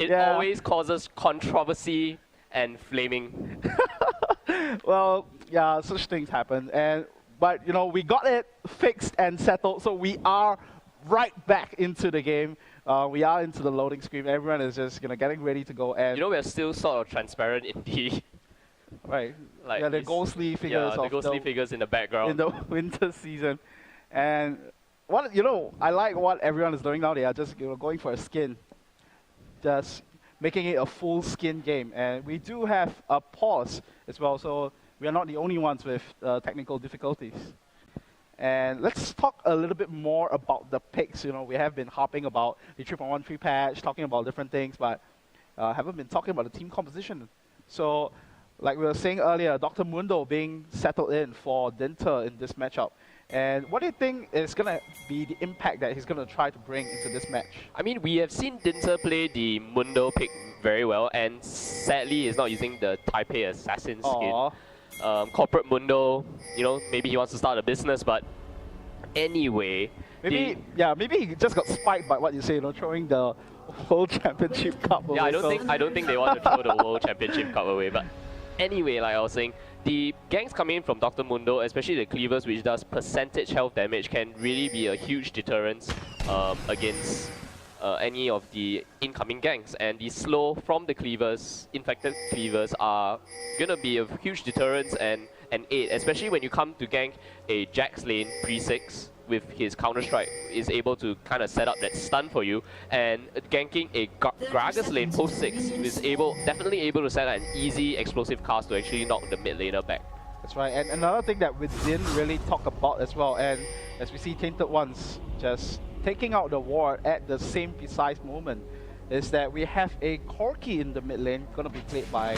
It always causes controversy and flaming. Well, yeah, such things happen, but you know, we got it fixed and settled, so we are right back into the game. We are into the loading screen. Everyone is just getting ready to go. And You know, we're still sort of transparent in the right, like yeah, the these- ghostly figures the of ghostly figures in the background. in the winter season. And what I like what everyone is doing now. They are just going for a skin, just making it a full skin game. And we do have a pause as well, so we are not the only ones with technical difficulties. And let's talk a little bit more about the picks. You know, we have been hopping about the 3.13 patch, talking about different things, but haven't been talking about the team composition. So, like we were saying earlier, Dr. Mundo being settled in for Dinter in this matchup. And what do you think is going to be the impact that he's going to try to bring into this match? I mean, we have seen Dinter play the Mundo pick very well, and sadly he's not using the Taipei Assassin skin. Corporate Mundo, you know, maybe he wants to start a business, but anyway. Maybe he just got spiked by what you say, throwing the World Championship Cup away. Yeah, I don't think they want to throw the World Championship Cup away, but anyway, like I was saying, the ganks coming in from Dr. Mundo, especially the cleavers, which does percentage health damage, can really be a huge deterrence against any of the incoming ganks. And the slow from the cleavers, infected cleavers, are gonna be a huge deterrence and an aid, especially when you come to gank a Jax lane pre-6 with his Counter-Strike, is able to kind of set up that stun for you, and ganking a Gragas lane post-6 is definitely able to set up an easy explosive cast to actually knock the mid laner back. That's right, and another thing that we didn't really talk about as well, and as we see Tainted Ones just taking out the ward at the same precise moment, is that we have a Corki in the mid lane, gonna be played by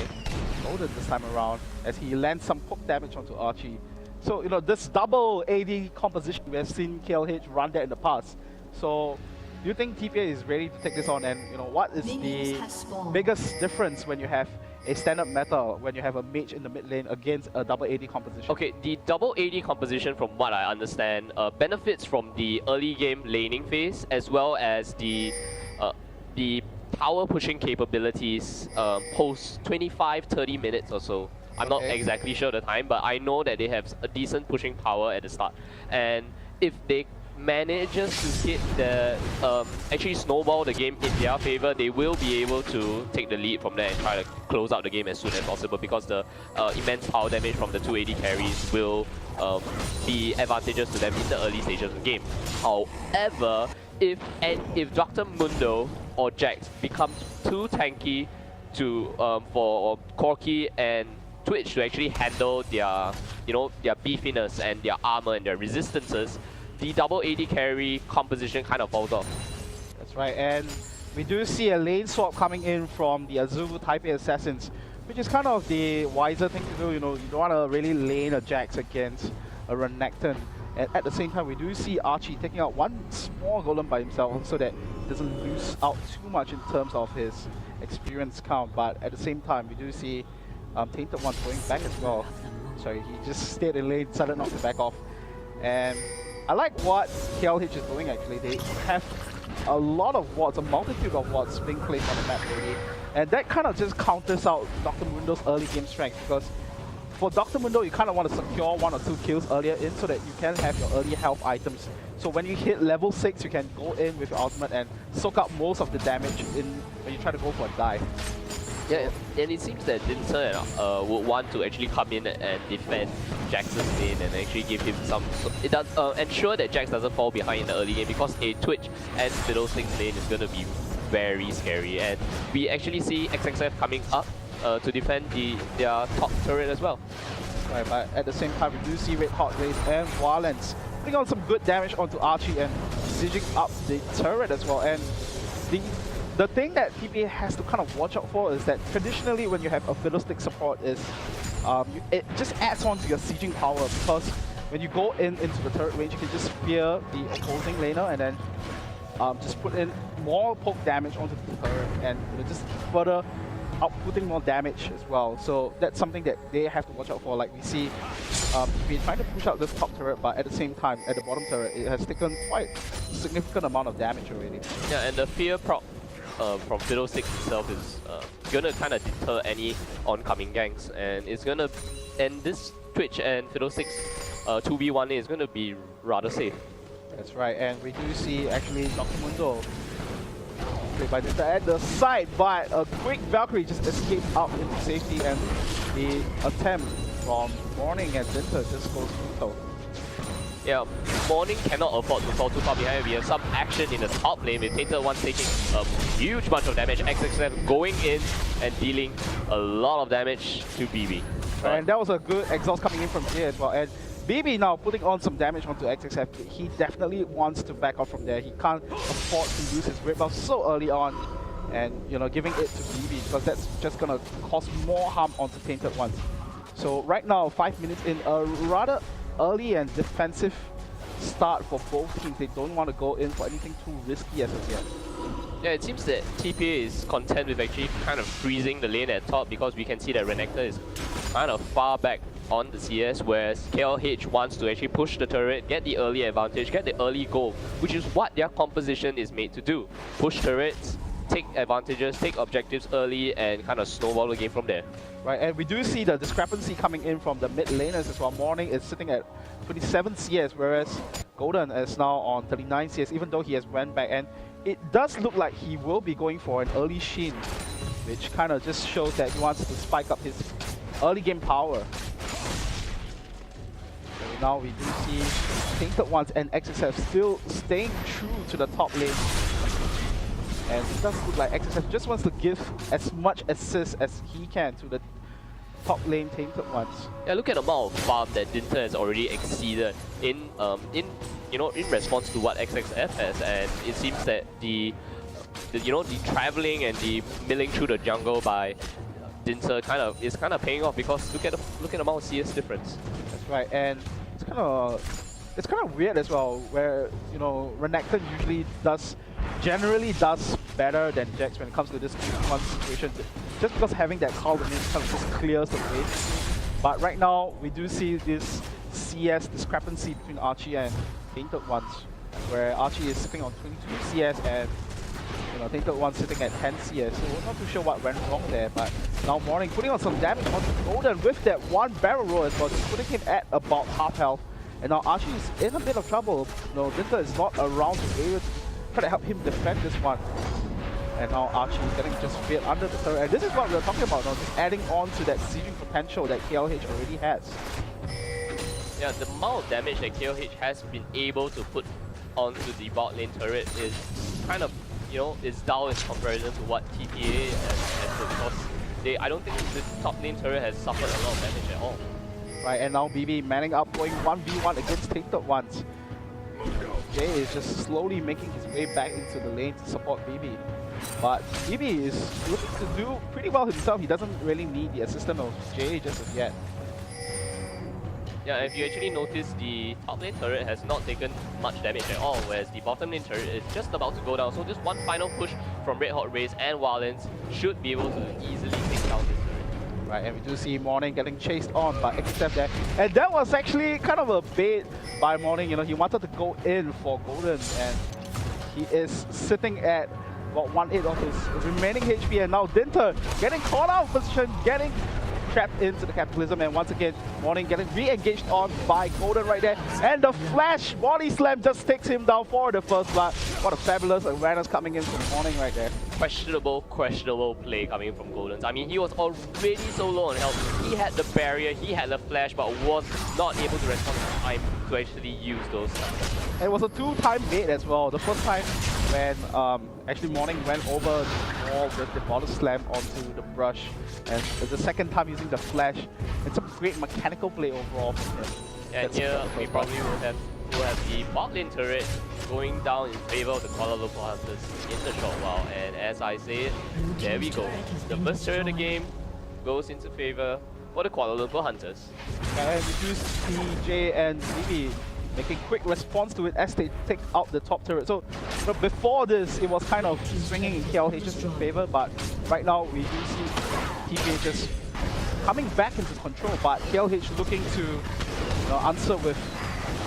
Golden this time around, as he lands some poke damage onto Archie. So, this double AD composition, we have seen KLH run that in the past. So, do you think TPA is ready to take this on? And, what is the biggest difference when you have a standard meta, when you have a mage in the mid lane against a double AD composition? Okay, the double AD composition, from what I understand, benefits from the early game laning phase, as well as the tower pushing capabilities post 25-30 minutes or so. I'm not exactly sure the time, but I know that they have a decent pushing power at the start. And if they manages to hit the actually snowball the game in their favor, they will be able to take the lead from there and try to close out the game as soon as possible, because the immense power damage from the 2 AD carries will be advantageous to them in the early stages of the game. However, if Dr. Mundo or Jax becomes too tanky for Corki and Twitch to actually handle their beefiness and their armor and their resistances, the double AD carry composition kind of falls off. That's right, and we do see a lane swap coming in from the Azubu Taipei Assassins, which is kind of the wiser thing to do. You don't want to really lane a Jax against a Renekton. And at the same time, we do see Archie taking out one small golem by himself so that he doesn't lose out too much in terms of his experience count. But at the same time, we do see Tainted One going back as well. Sorry, he just stayed in lane, decided not to back off. And I like what KLH is doing actually. They have a lot of wards, a multitude of wards being placed on the map already. And that kind of just counters out Dr. Mundo's early game strength, because for Dr. Mundo, you kind of want to secure 1 or 2 kills earlier in so that you can have your early health items. So when you hit level 6, you can go in with your ultimate and soak up most of the damage when you try to go for a dive. Yeah, and it seems that Dinter would want to actually come in and defend Jax's lane and actually give him some... It does ensure that Jax doesn't fall behind in the early game, because a Twitch and Fiddlesticks lane is going to be very scary. And we actually see XXF coming up to defend their top turret as well. Right, but at the same time, we do see Red Hot Race and Warlands putting on some good damage onto Archie and sieging up the turret as well. And the thing that TPA has to kind of watch out for is that traditionally when you have a Fiddlestick support is it just adds on to your sieging power, because when you go into the turret range, you can just spear the opposing laner and then just put in more poke damage onto the turret and just further outputting more damage as well. So that's something that they have to watch out for. Like we see TPA trying to push out this top turret, but at the same time, at the bottom turret, it has taken quite a significant amount of damage already. Yeah, and the fear proc from Fiddlesticks itself is gonna kind of deter any oncoming ganks, and it's gonna and this Twitch and Fiddlesticks 2v1 is gonna be rather safe. That's right, and we do see actually Documundo played by Dinter at the side, but a quick Valkyrie just escaped out into safety, and the attempt from Morning and Dinter just goes futile. Yeah, Morning cannot afford to fall too far behind. We have some action in the top lane with Tainted One taking a huge bunch of damage. XXF going in and dealing a lot of damage to BB. And that was a good exhaust coming in from Jay as well. And BB now putting on some damage onto XXF. He definitely wants to back off from there. He can't afford to lose his grip buff so early on, and giving it to BB, because that's just gonna cause more harm onto Tainted Ones. So right now, 5 minutes in, a rather early and defensive start for both teams. They don't want to go in for anything too risky as of yet. Yeah, it seems that TPA is content with actually kind of freezing the lane at top, because we can see that Renekton is kind of far back on the CS, whereas KLH wants to actually push the turret, get the early advantage, get the early goal, which is what their composition is made to do. Push turrets, take advantages, take objectives early, and kind of snowball the game from there. Right, and we do see the discrepancy coming in from the mid laners as well. Morning is sitting at 27 CS, whereas Golden is now on 39 CS, even though he has went back. And it does look like he will be going for an early Shin, which kind of just shows that he wants to spike up his early game power. So now we do see Tainted Ones and XSF still staying true to the top lane. And it does look like XSF just wants to give as much assist as he can to the top lane Tainted Ones. Yeah, look at the amount of farm that Dinter has already exceeded in response to what XXF has, and it seems that the traveling and the milling through the jungle by Dinter is kind of paying off, because look at the amount of CS difference. That's right, and it's kind of weird as well, where Renekton usually generally does better than Jax when it comes to this one situation, just because having that call kind of just clears the way. But right now we do see this CS discrepancy between Archie and Tainted Ones, where Archie is sitting on 22 CS and Tainted One sitting at 10 CS. So we're not too sure what went wrong there, but now Morning putting on some damage onto Golden with that one barrel roll as well, just putting him at about half health. And now Archie is in a bit of trouble. Dinter is not around to be able to try to help him defend this one. And now Archie is getting just fit under the turret. And this is what we're talking about now, just adding on to that sieging potential that KLH already has. Yeah, the amount of damage that KLH has been able to put onto the bot lane turret is kind of, is dull in comparison to what TPA has put, because I don't think the top lane turret has suffered a lot of damage at all. Right, and now BB manning up, going 1v1 against Tainted Ones. Jay is just slowly making his way back into the lane to support BB. But BB is looking to do pretty well himself. He doesn't really need the assistance of Jay just as yet. Yeah, if you actually notice, the top lane turret has not taken much damage at all, whereas the bottom lane turret is just about to go down. So just one final push from Red Hot Rays and Wildlands should be able to easily take down this turret. Right, and we do see Morning getting chased on by XF there. And that was actually kind of a bait by Morning. He wanted to go in for Golden, and he is sitting at about 1/8 of his remaining HP. And now Dinter getting caught out of position, getting trapped into the Cataclysm, and once again Morning getting re-engaged on by Golden right there, and the flash body slam just takes him down for the first blood. What a fabulous awareness coming in from Morning right there. Questionable play coming in from Golden. I mean, he was already so low on health. He had the barrier, he had the flash, but was not able to respond in time to actually use those. It was a two-time bait as well. The first time when actually Morning went over the wall with the bottle slam onto the brush, and the second time using the flash. It's a great mechanical play overall from him. And here we probably will have the bot lane turret going down in favor of the Kuala Lumpur Hunters in a short while. And as I say it, there we go. The first turret of the game goes into favor for the Kuala Lumpur Hunters. And we do see Jay and BB making quick response to it as they take out the top turret. So before this, it was kind of swinging in KLH's favor, but right now we do see TPA just coming back into control, but KLH looking to answer with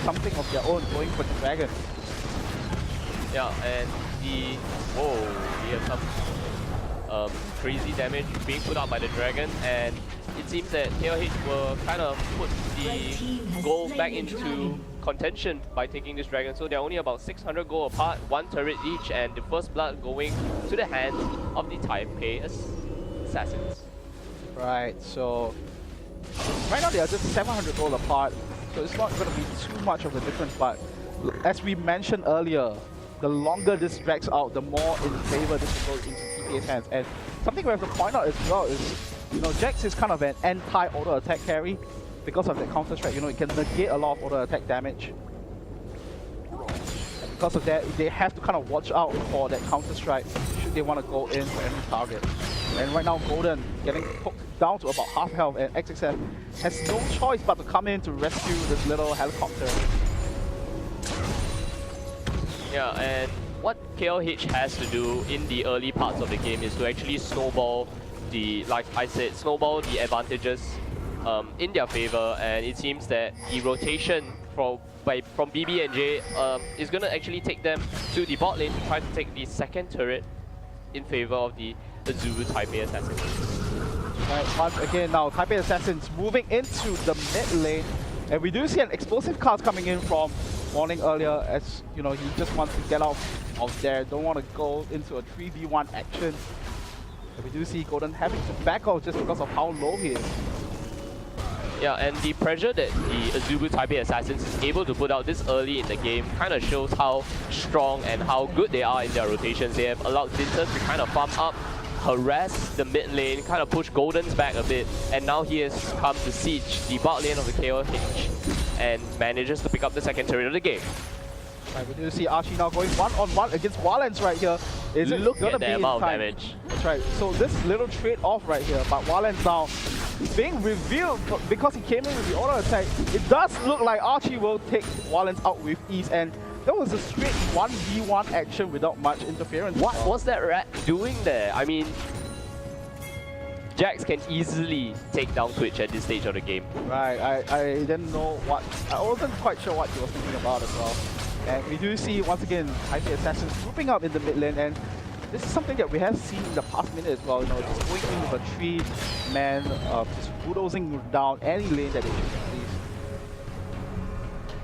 something of their own, going for the dragon. Yeah, and see, whoa, we have some crazy damage being put out by the dragon, and it seems that KLH will kind of put the gold back into contention by taking this dragon. So they're only about 600 gold apart, 1 turret each, and the first blood going to the hands of the Taipei assassins. Right, so right now they are just 700 gold apart, so it's not going to be too much of a difference, but as we mentioned earlier, the longer this drags out, the more in favor this will go into TPA's hands. And something we have to point out as well is, you know, Jax is kind of an anti-auto attack carry because of that counter strike. You know, it can negate a lot of auto attack damage. And because of that, they have to kind of watch out for that counter strike should they want to go in for any target. And right now, Golden getting poked down to about half health, and XXF has no choice but to come in to rescue this little helicopter. Yeah, and what KLH has to do in the early parts of the game is to actually snowball the, like I said, snowball the advantages in their favor, and it seems that the rotation from BB and J is going to actually take them to the bot lane to try to take the second turret in favor of the Azubu Taipei Assassins. Right, once again now, Taipei Assassins moving into the mid lane, and we do see an explosive cast coming in from Warning earlier, as you know, he just wants to get out of there, don't want to go into a 3v1 action. And we do see Golden having to back off just because of how low he is. Yeah, and the pressure that the Azubu Taipei Assassins is able to put out this early in the game kind of shows how strong and how good they are in their rotations. They have allowed Dinter to kind of farm up, harass the mid lane, kind of push Golden's back a bit, and now he has come to siege the bot lane of the KLH and manages to pick up the second turret of the game. Right, we do see Archie now going one-on-one against Walens right here. Is it Look gonna at be the in amount of time? damage. That's right. So this little trade-off right here, but Walens now being revealed because he came in with the auto attack. It does look like Archie will take Walens out with ease, and that was a straight 1v1 action without much interference. What was that rat doing there? I mean, Jax can easily take down Twitch at this stage of the game. Right, I didn't know what, I wasn't quite sure what he was thinking about as well. And we do see, once again, Taipei Assassins grouping up in the mid lane, and this is something that we have seen in the past minute as well, you know, just going in with a 3-man, just bulldozing down any lane that they choose to please.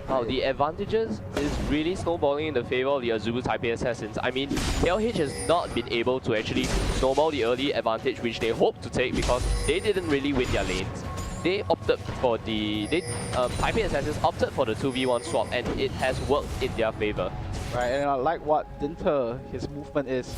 Wow, the advantages is really snowballing in the favor of the Azubu Taipei Assassins. I mean, KLH has not been able to actually snowball the early advantage which they hoped to take because they didn't really win their lanes. They opted for the... Taipei Assassins opted for the 2v1 swap, and it has worked in their favor. Right, and I like what Dinter, his movement is.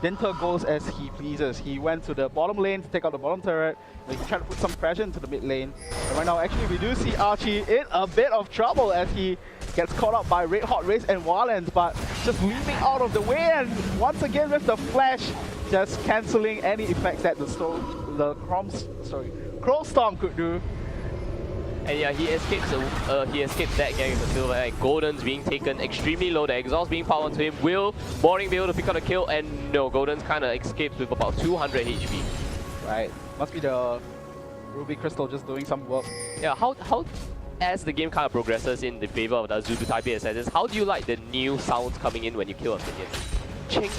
Dinter goes as he pleases. He went to the bottom lane to take out the bottom turret, and he tried to put some pressure into the mid lane. And right now, actually, we do see Archie in a bit of trouble as he gets caught up by Red Hot Race and Warlands, but just leaping out of the way, and once again with the flash, just cancelling any effects that the Crow Storm could do. And yeah, he escapes that gang with a silver, and Golden's being taken extremely low. The exhaust being powered onto him. Will Morning be able to pick up a kill? And no, Golden's kind of escapes with about 200 HP. Right, must be the Ruby Crystal just doing some work. Yeah, how as the game kind of progresses in the favor of the Azubu Taipei Assassins, how do you like the new sounds coming in when you kill a minion? Ching!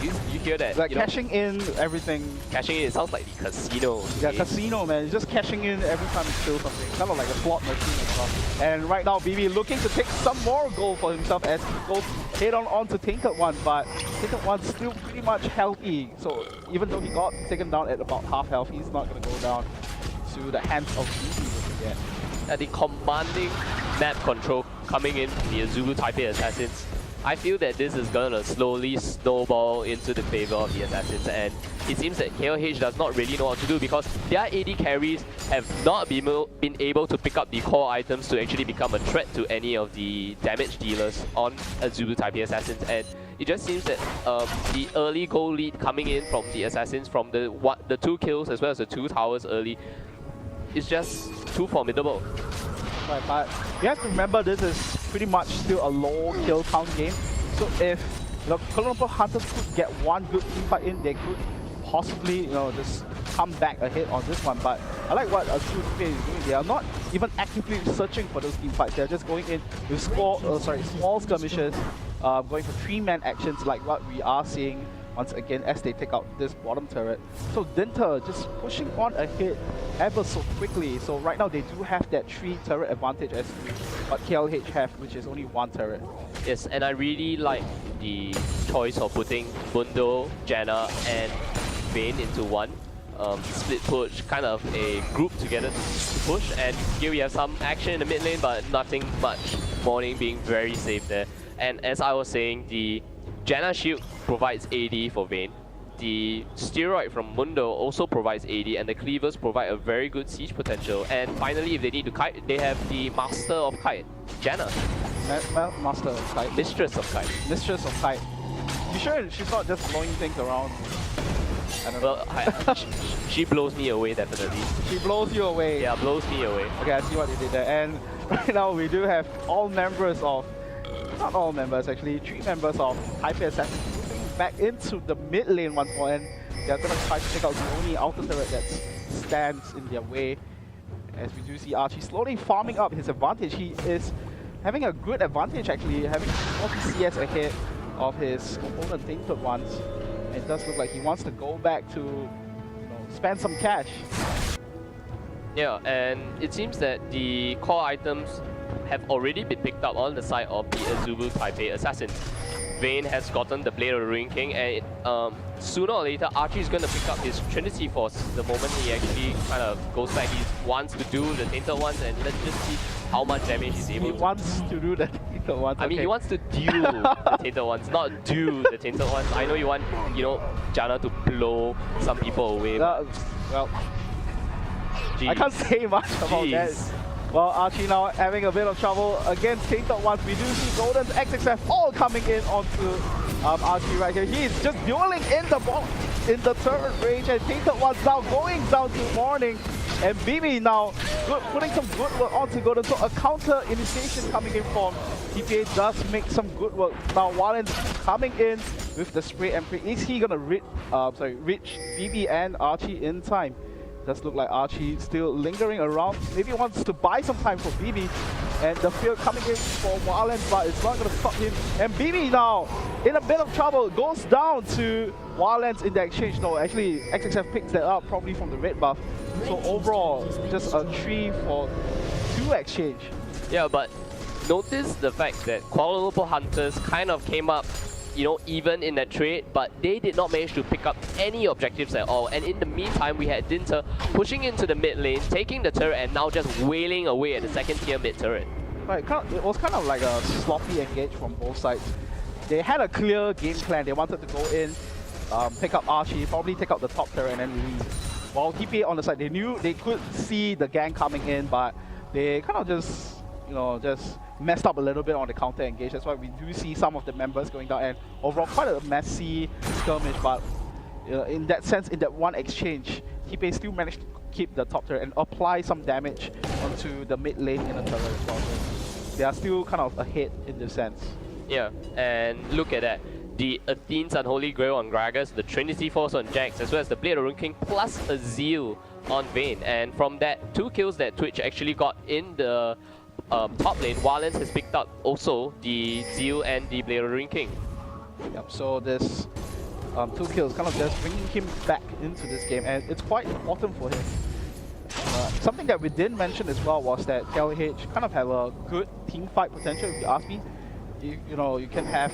You hear that? Like cashing in everything. Cashing in, it sounds like the casino. Yeah, casino, man. Just cashing in every time you kill something. Kind of like a slot machine as well. And right now, BB looking to take some more gold for himself as he goes head on to Tainted One, but Tainted One's still pretty much healthy. So even though he got taken down at about half health, he's not going to go down to the hands of BB again. The commanding map control coming in from the Azubu Taipei Assassins. I feel that this is gonna slowly snowball into the favor of the Assassins, and it seems that KLH does not really know what to do because their AD carries have not been able to pick up the core items to actually become a threat to any of the damage dealers on Azubu Taipei Assassins, and it just seems that the early goal lead coming in from the Assassins from the 2 kills as well as the 2 towers early is just too formidable. Right, but you have to remember this is pretty much still a low kill count game. So if Kuala Lumpur Hunters could get one good team fight in, they could possibly just come back ahead on this one. But I like what Azubu Taipei is doing. They are not even actively searching for those team fights. They're just going in with small skirmishes going for 3-man actions like what we are seeing once again as they take out this bottom turret. So Dinter just pushing on ahead ever so quickly. So right now they do have that 3 turret advantage as to what KLH have, which is only 1 turret. Yes, and I really like the choice of putting Mundo, Janna, and Vayne into one. Split push, kind of a group together to push, and here we have some action in the mid lane, but nothing much. Morning being very safe there. And as I was saying, the Janna shield provides AD for Vayne. The steroid from Mundo also provides AD, and the cleavers provide a very good siege potential. And finally, if they need to kite, they have the master of kite, Janna. Master of kite. Mistress of kite. Mistress of kite. You sure she's not just blowing things around? I don't know. Well, she blows me away, definitely. She blows you away. Yeah, blows me away. Okay, I see what you did there. And right now we do have all members of, not all members actually, 3 members of Taipei Assassins moving back into the mid lane once more, and they're gonna try to take out the only outer turret that stands in their way. As we do see Archie slowly farming up his advantage. He is having a good advantage actually, having 40 CS ahead of his opponent Tainted Ones. It does look like he wants to go back to, spend some cash. Yeah, and it seems that the core items have already been picked up on the side of the Azubu Taipei Assassins. Vayne has gotten the Blade of the Ruin King, and sooner or later Archie is going to pick up his Trinity Force the moment he actually kind of goes back. He wants to do the Tainted Ones, and let's just see how much damage he's able to. He wants to do the Tainted Ones. I mean, he wants to deal the Tainted Ones, not do the Tainted Ones. I know you want, Janna to blow some people away. Well, Jeez. I can't say much about that. Well, Archie now having a bit of trouble against Tainted Ones. We do see Golden's XXF all coming in onto Archie right here. He's just dueling in the turret range, and Tainted Ones now going down to Morning. And BB now putting some good work onto Golden. So a counter initiation coming in from TPA does make some good work. Now Wallen's coming in with the spray and pray. Is he gonna reach BB and Archie in time? Does look like Archie still lingering around. Maybe he wants to buy some time for BB. And the field coming in for Wallen, but it's not going to stop him. And BB now in a bit of trouble, goes down to Wallen's in the exchange. No, actually XXF picks that up probably from the red buff. So overall, just a 3-for-2 exchange. Yeah, but notice the fact that Kuala Lumpur Hunters kind of came up even in that trade, but they did not manage to pick up any objectives at all. And in the meantime, we had Dinter pushing into the mid lane, taking the turret, and now just wailing away at the 2nd tier mid turret. Right, it was kind of like a sloppy engage from both sides. They had a clear game plan. They wanted to go in, pick up Archie, probably take out the top turret, and then leave. While TPA on the side, they knew they could see the gang coming in, but they kind of just, just messed up a little bit on the counter engage. That's why we do see some of the members going down, and overall quite a messy skirmish. But in that sense, in that one exchange, TPA still managed to keep the top turret and apply some damage onto the mid lane in the turret as well. So they are still kind of ahead in this sense. Yeah, and look at that. The Athene's Unholy Grail on Gragas, the Trinity Force on Jax, as well as the Blade of the Ruin King, plus a Zeal on Vayne. And from that 2 kills that Twitch actually got in the top lane, Walens has picked up also the Zeal and the Blade of the Ruin King. Yep, so this 2 kills kind of just bringing him back into this game, and it's quite important for him. Something that we didn't mention as well was that KLH kind of have a good team fight potential, if you ask me. You can have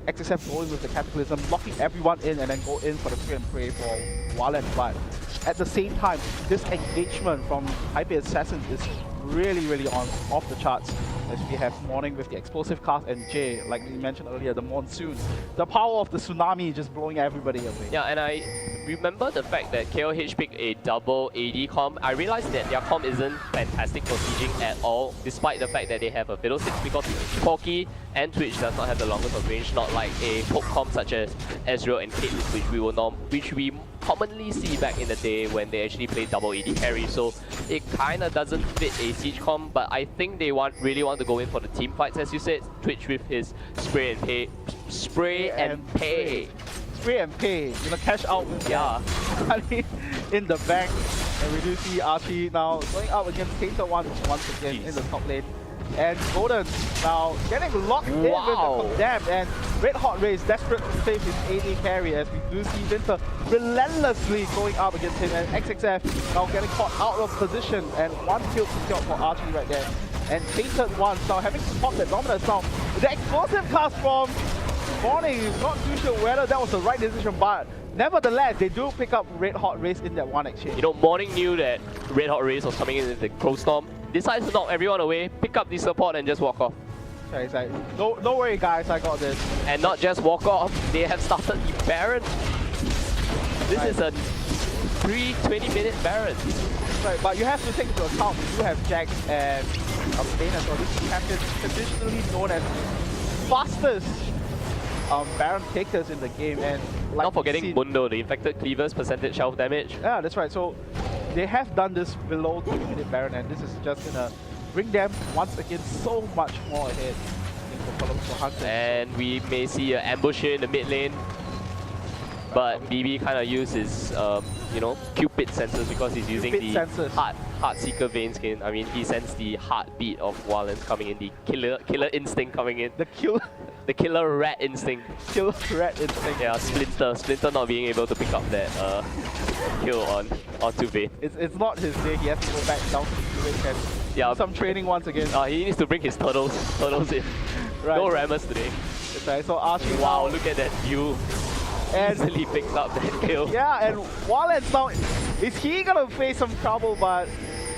XSF going with the Cataclysm, locking everyone in, and then go in for the spray and pray for Wallen. But at the same time, this engagement from Taipei Assassins is really off the charts, as we have Morning with the explosive cast and Jay, like we mentioned earlier, the monsoon, the power of the tsunami just blowing everybody away. Yeah, and I remember the fact that KLH picked a double AD comp. I realized that their comp isn't fantastic for sieging at all, despite the fact that they have a Fiddlesticks, because Corki and Twitch does not have the longest of range, not like a poke comp such as Ezreal and Caitlyn, which we commonly see back in the day when they actually play double AD carry. So it kind of doesn't fit a siege comp, but I think they really want to go in for the team fights, as you said. Twitch with his spray and pay. Spray and pay. Cash out with money in the bank. And we do see Archie now going up against Tainted Ones once again in the top lane. And Golden now getting locked in with the Condemned, and Red Hot Rays desperate to save his AD carry as we do see Winter relentlessly going up against him, and XXF now getting caught out of position, and one kill secured for Archie right there. And Tainted Ones now having to pop that Dominus now. The explosive cast from Morning, not too sure whether that was the right decision, but nevertheless, they do pick up Red Hot Rays in that one exchange. You know, Morning knew that Red Hot Rays was coming in with the Crow Storm, decides to knock everyone away, pick up the support and just walk off. So he's like, no worry guys, I got this. And not just walk off, they have started the Baron. This is a 20-minute Baron. Right, but you have to take into account, you do have Jax and Dana, so this is captain traditionally known as fastest Baron takers in the game, and like not forgetting Mundo, the infected cleaver's percentage health damage. Yeah, that's right. So they have done this below 2-minute Baron, and this is just gonna bring them once again so much more ahead for Hunter. And we may see an ambush here in the mid lane. But BB kind of uses, you know, Cupid sensors because he's using the heart seeker vein skin. I mean, he sends the heartbeat of Wallens coming in, the killer instinct coming in. The killer rat instinct. Killer rat instinct. Yeah, Splinter not being able to pick up that kill onto Vayne. It's not his day. He has to go back down to the Cupid and do some training once again. He needs to bring his turtles in. Right. No rammers today. That's right. So Archie. Wow, look at that view. And easily picks up that kill. Yeah, and Wallens now, is he gonna face some trouble? But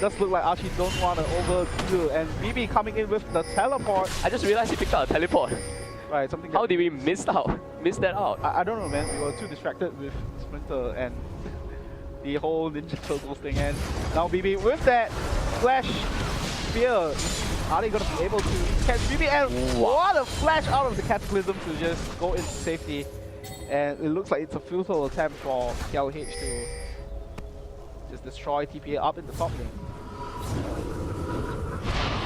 does look like Archie don't want to overdo. And BB coming in with the teleport. I just realized he picked up a teleport. Right, something. How did we miss that out? I don't know, man. We were too distracted with Splinter and the whole Ninja Turtles thing. And now BB with that flash spear. Are they gonna be able to catch BB? And what a flash out of the Cataclysm to just go into safety. And it looks like it's a futile attempt for KLH to just destroy TPA up in the top lane.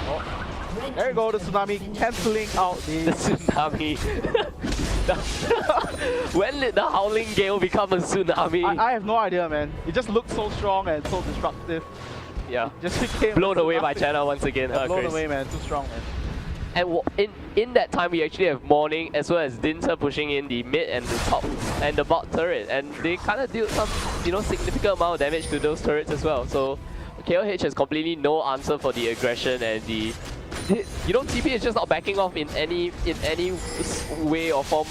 Oh, there you go, the Tsunami cancelling out the Tsunami. When did the Howling Gale become a tsunami? I have no idea, man. It just looked so strong and so destructive. Yeah. Just became blown away by China once again. Blown away, man. Too strong, man. And in that time, we actually have Morning as well as Dinter pushing in the mid and the top and the bot turret, and they kind of dealt some, you know, significant amount of damage to those turrets as well. So KLH has completely no answer for the aggression, and you know, TP is just not backing off in any way or form,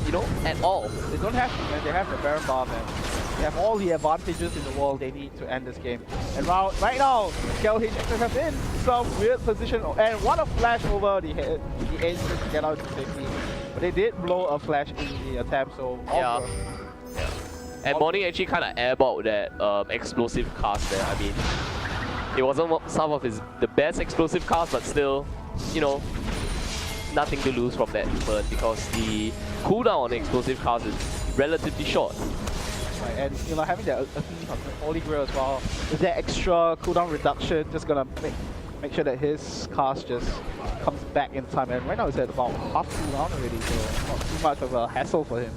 you know, at all. They don't have to, man. They have the Baron Bar, man. They have all the advantages in the world they need to end this game. And right now, KLH have in some weird position and want to flash over the edge to get out to safety. But they did blow a flash in the attempt, so yeah. And Morning actually kind of airballed that explosive cast there. I mean, it wasn't some of the best explosive cast, but still, you know, nothing to lose from that burn because the cooldown on the explosive cast is relatively short. Right, and you know, having that Holy Grail as well, is that extra cooldown reduction just gonna make sure that his cast just comes back in time. And right now it's at about half cooldown already, so not too much of a hassle for him.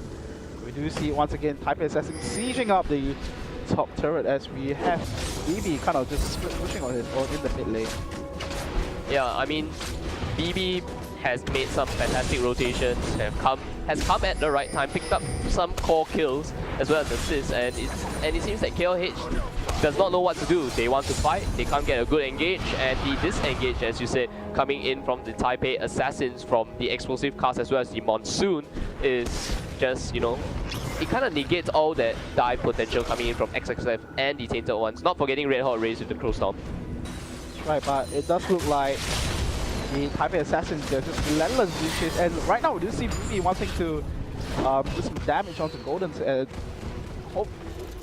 We do see once again Taipei Assassin sieging up the top turret as we have BB kind of just pushing on his own in the mid lane. Yeah, I mean, BB has made some fantastic rotations, has come at the right time, picked up some core kills as well as assists, and it seems that KLH does not know what to do. They want to fight, they can't get a good engage, and the disengage, as you said, coming in from the Taipei Assassins from the explosive cast as well as the Monsoon is just, you know, it kind of negates all that dive potential coming in from XXF and the Tainted Ones, not forgetting Red Hot Rays with the Crow Storm. Right, but it does look like the Taipei Assassins, they're just relentlessly chase, and right now we do see BB wanting to do some damage onto Golden's, and hope,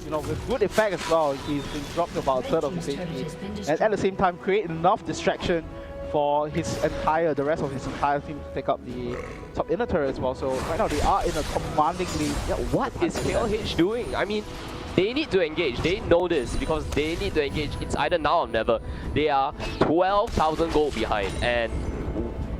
you know, with good effect as well. He's been dropped about a third of his HP, and at the same time create enough distraction for the rest of his entire team to take up the top inner turret as well. So right now they are in a commanding lead. Yeah, what is KLH doing? I mean, they need to engage. They know this because they need to engage. It's either now or never. They are 12,000 gold behind, and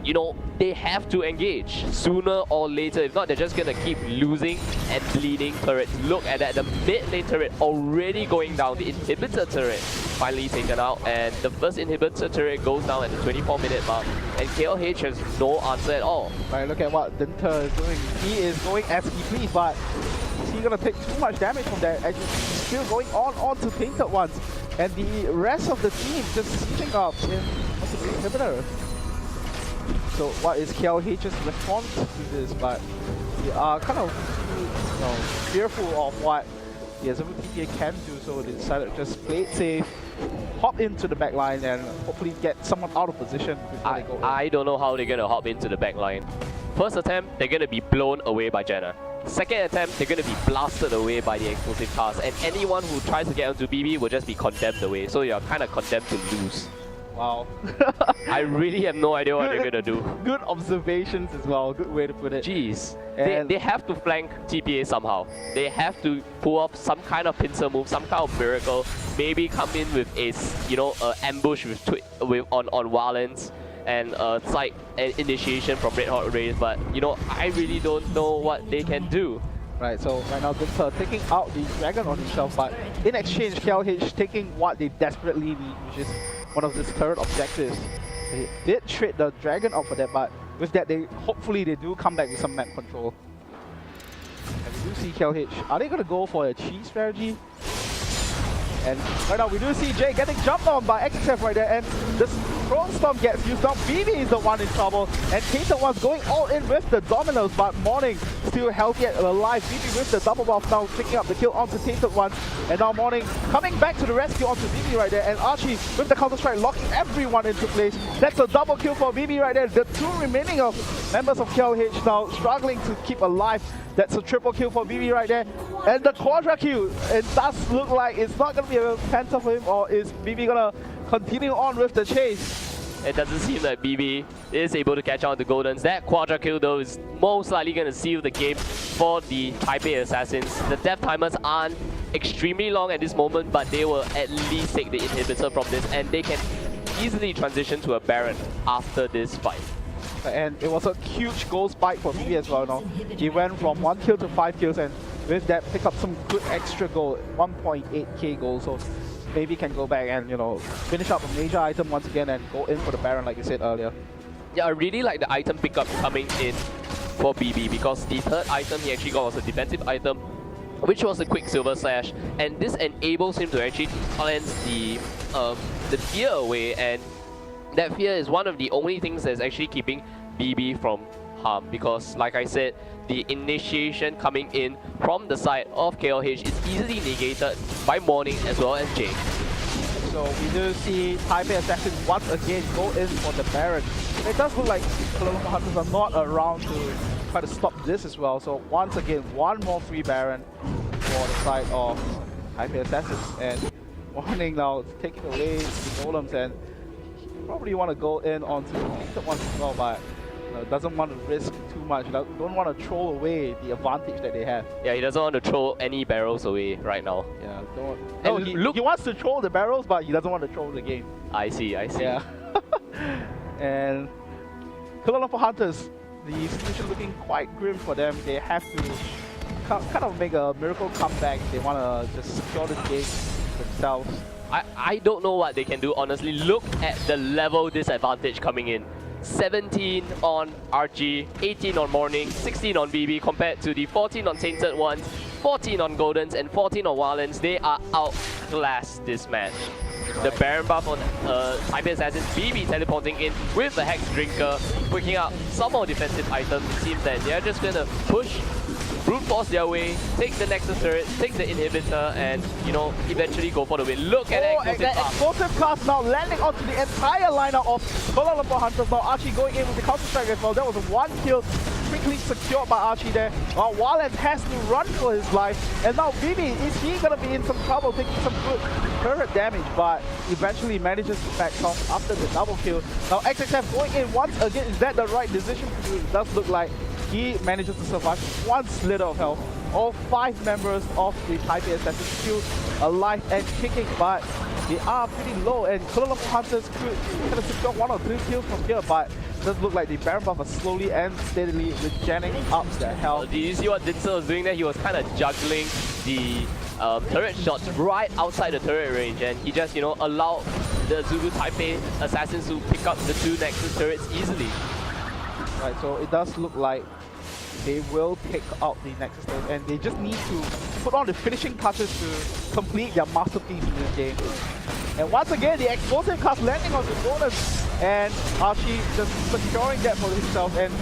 you know, they have to engage sooner or later. If not, they're just gonna keep losing and bleeding turrets. Look at that, the mid lane turret already going down. The inhibitor turret finally taken out, and the first inhibitor turret goes down at the 24-minute mark, and KLH has no answer at all. Right, look at what Dinter is doing. He is going as he please, but is he gonna take too much damage from that? And he's still going on to Tainted Ones, and the rest of the team just sieging up in the inhibitor. So what is KLH's response to this? But we are kind of fearful of what the Azubu Taipei can do, so they decided to just play it safe, hop into the back line, and hopefully get someone out of position before they go in. I don't know how they're gonna hop into the back line. First attempt, they're gonna be blown away by Jenna. Second attempt, they're gonna be blasted away by the explosive cars, and anyone who tries to get onto BB will just be condemned away, so you're kind of condemned to lose. Wow. I really have no idea what they're gonna do. Good observations as well, good way to put it. Jeez. And they have to flank TPA somehow. They have to pull off some kind of pincer move, some kind of miracle. Maybe come in with a, ambush with on Wallens and side initiation from Red Hot Rays. But I really don't know what they can do. Right, so right now Dinter taking out the dragon on himself, but in exchange, KLH taking what they desperately need, which is one of his current objectives. They did trade the dragon out for that, but with that, hopefully they do come back with some map control. And we do see KLH. Are they going to go for a cheese strategy? And right now we do see Jay getting jumped on by XXF right there, and this Throne Storm gets used up. BB is the one in trouble, and Tainted One's going all in with the Dominoes, but Morning still healthy and alive. BB with the double buff now, picking up the kill onto Tainted One, and now Morning coming back to the rescue onto BB right there, and Archie with the counter strike locking everyone into place. That's a double kill for BB right there. The two remaining members of KLH now struggling to keep alive. That's a triple kill for BB right there. And the quadra kill, it does look like it's not going to be a panther for him, or is BB going to continue on with the chase? It doesn't seem that BB is able to catch on to Goldens. That quadra kill though is most likely going to seal the game for the Taipei Assassins. The death timers aren't extremely long at this moment, but they will at least take the inhibitor from this, and they can easily transition to a Baron after this fight. And it was a huge goal spike for BB as well. He went from 1 kill to 5 kills, and with that pick up some good extra goal, 1.8k goal. So maybe can go back and finish up a major item once again and go in for the Baron like you said earlier. Yeah, I really like the item pickup coming in for BB, because the third item he actually got was a defensive item, which was a quick Silver Slash, and this enables him to actually cleanse the fear away, and that fear is one of the only things that's actually keeping BB from harm, because like I said, the initiation coming in from the side of KLH is easily negated by Morning as well as Jake. So we do see Taipei Assassins once again go in for the Baron. It does look like Kuala Lumpur Hunters are not around to try to stop this as well. So once again, one more free Baron for the side of Taipei Assassins. And Morning now taking away the golems, and probably want to go in onto the Tainted Ones as well, but doesn't want to risk too much. Don't want to throw away the advantage that they have. Yeah, he doesn't want to throw any barrels away right now. Yeah, don't. And He wants to throw the barrels, but he doesn't want to throw the game. I see. Yeah. And Kuala Lumpur Hunters, the situation looking quite grim for them. They have to kind of make a miracle comeback. They want to just secure the game themselves. I don't know what they can do, honestly. Look at the level disadvantage coming in. 17 on RG, 18 on Morning, 16 on BB compared to the 14 on Tainted Ones, 14 on Goldens, and 14 on Wallens. They are outclassed this match. The Baron buff on Taipei Assassins, BB teleporting in with the Hex Drinker, picking up some more defensive items. It seems that they're just going to push, brute force their way, take the Nexus turret, take the inhibitor, and eventually go for the win. Look at that explosive cast now landing onto the entire lineup of Kuala Lumpur Hunters. Now Archie going in with the counter strike as well. That was one kill quickly secured by Archie there. Wallens has to run for his life, and now BB, is he gonna be in some trouble, taking some good turret damage, but eventually manages to back off after the double kill. Now XXF going in once again. Is that the right decision to do? It does look like he manages to survive one slither of health. All 5 members of the Taipei Assassins still alive and kicking, but they are pretty low, and Kuala Lumpur Hunters could kind of secure 1 or 2 kills from here, but it does look like the Baron buff are slowly and steadily regenerating up their health. Did you see what Dinzel was doing there? He was kind of juggling the turret shots right outside the turret range, and he just, allowed the Azubu Taipei assassins to pick up the 2 Nexus turrets easily. Right, so it does look like they will pick out the Nexus turret, and they just need to put on the finishing touches to complete their masterpiece in this game. And once again, the explosive cast landing on the bonus, and Archie just securing that for himself, and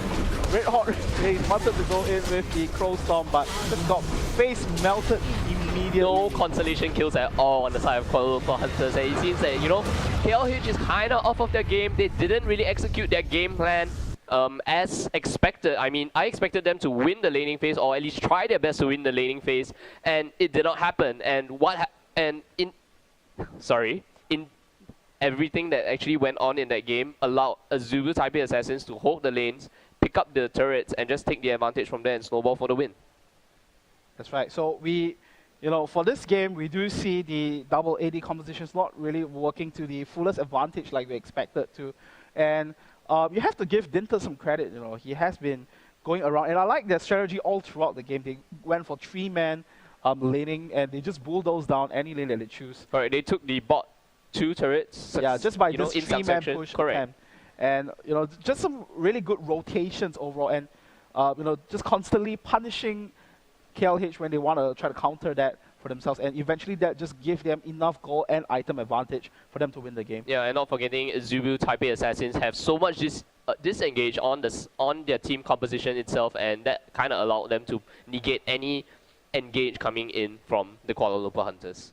Red Hot they wanted to go in with the Crow Storm, but just got face melted immediately. No consolation kills at all on the side of Kuala Lumpur Hunters, and it seems that, KLH is kind of off of their game. They didn't really execute their game plan as expected. I mean, I expected them to win the laning phase, or at least try their best to win the laning phase, and it did not happen. And in everything that actually went on in that game allowed Azubu Taipei assassins to hold the lanes, pick up the turrets, and just take the advantage from there and snowball for the win. That's right. So we, for this game, we do see the double AD compositions not really working to the fullest advantage like we expected to. And you have to give Dinter some credit, he has been going around. And I like their strategy all throughout the game. They went for 3-man laning, and they just bulldozed down any lane that they choose. Correct, they took the bot 2 turrets. Yeah, just by this in 3-man push. Correct. And, just some really good rotations overall. And, just constantly punishing KLH when they want to try to counter that for themselves, and eventually that just gives them enough goal and item advantage for them to win the game. Yeah, and not forgetting Azubu Taipei assassins have so much disengage on their team composition itself, and that kind of allowed them to negate any engage coming in from the Kuala Lumpur Hunters.